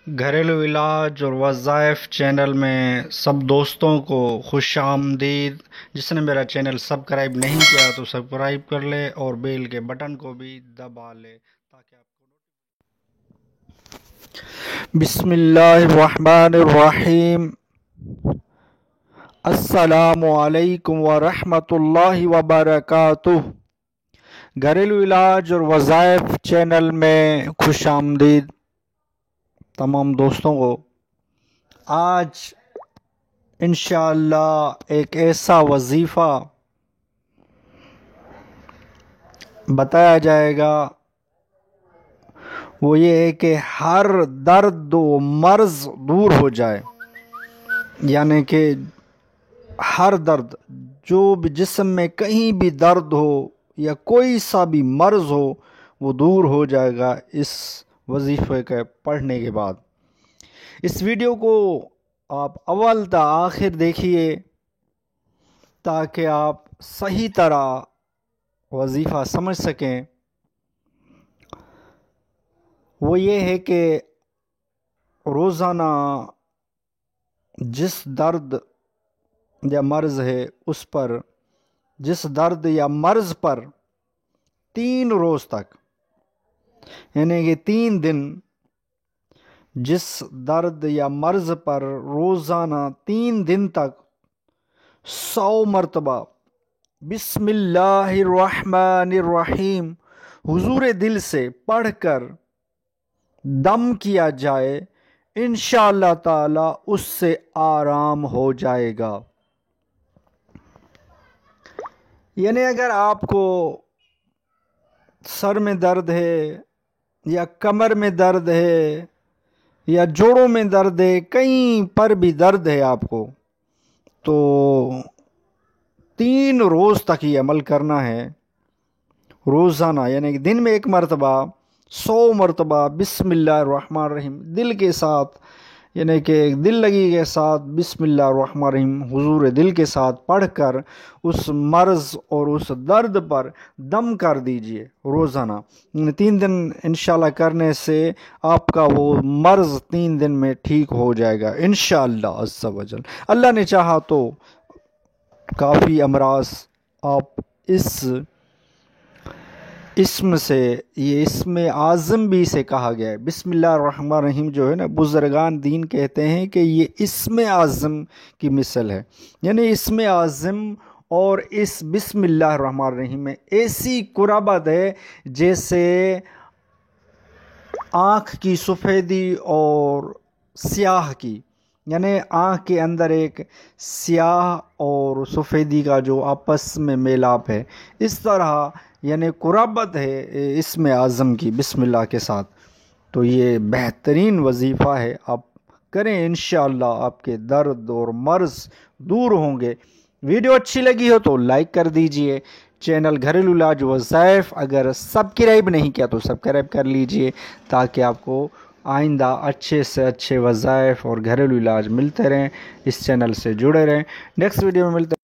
گھریلو علاج اور وظائف چینل میں سب دوستوں کو خوش آمدید۔ جس نے میرا چینل سبسکرائب نہیں کیا تو سبسکرائب کر لے اور بیل کے بٹن کو بھی دبا لے تاکہ آپ کو بسم اللہ الرحمن الرحیم۔ السلام علیکم ورحمۃ اللہ وبرکاتہ۔ گھریلو علاج اور وظائف چینل میں خوش آمدید تمام دوستوں کو۔ آج انشاءاللہ ایک ایسا وظیفہ بتایا جائے گا، وہ یہ ہے کہ ہر درد و مرض دور ہو جائے، یعنی کہ ہر درد جو بھی جسم میں کہیں بھی درد ہو یا کوئی سا بھی مرض ہو وہ دور ہو جائے گا اس وظیفے کے پڑھنے کے بعد۔ اس ویڈیو کو آپ اول تا آخر دیکھیے تاکہ آپ صحیح طرح وظیفہ سمجھ سکیں۔ وہ یہ ہے کہ روزانہ جس درد یا مرض ہے اس پر، جس درد یا مرض پر 3 روز تک، یعنی کہ 3 دن، جس درد یا مرض پر روزانہ 3 دن تک 100 مرتبہ بسم اللہ الرحمن الرحیم حضور دل سے پڑھ کر دم کیا جائے، انشاءاللہ تعالی اس سے آرام ہو جائے گا۔ یعنی اگر آپ کو سر میں درد ہے یا کمر میں درد ہے یا جوڑوں میں درد ہے، کہیں پر بھی درد ہے آپ کو، تو 3 روز تک یہ عمل کرنا ہے روزانہ، یعنی کہ دن میں 1 مرتبہ 100 مرتبہ بسم اللہ الرحمن الرحیم دل کے ساتھ، یعنی کہ دل لگی کے ساتھ بسم اللہ الرحمن الرحیم حضور دل کے ساتھ پڑھ کر اس مرض اور اس درد پر دم کر دیجئے روزانہ۔ 3 دن انشاءاللہ کرنے سے آپ کا وہ مرض 3 دن میں ٹھیک ہو جائے گا انشاءاللہ عز و جل۔ اللہ نے چاہا تو کافی امراض آپ اس اسم سے، یہ اسم اعظم بھی اسے کہا گیا ہے۔ بسم اللہ الرحمن الرحیم جو ہے نا، بزرگان دین کہتے ہیں کہ یہ اسم اعظم کی مثل ہے، یعنی اسم اعظم اور اس بسم اللہ الرحمن الرحیم میں ایسی قرابت ہے جیسے آنکھ کی سفیدی اور سیاہ کی، یعنی آنکھ کے اندر ایک سیاہ اور سفیدی کا جو آپس میں میلاپ ہے، اس طرح یعنی قرابت ہے اسم اعظم کی بسم اللہ کے ساتھ۔ تو یہ بہترین وظیفہ ہے، آپ کریں انشاءاللہ آپ کے درد اور مرض دور ہوں گے۔ ویڈیو اچھی لگی ہو تو لائک کر دیجئے۔ چینل گھریلو علاج وظائف اگر سبسکرائب نہیں کیا تو سبسکرائب کر لیجئے تاکہ آپ کو آئندہ اچھے سے اچھے وظائف اور گھریلو علاج ملتے رہیں۔ اس چینل سے جڑے رہیں۔ نیکسٹ ویڈیو میں ملتے ہیں۔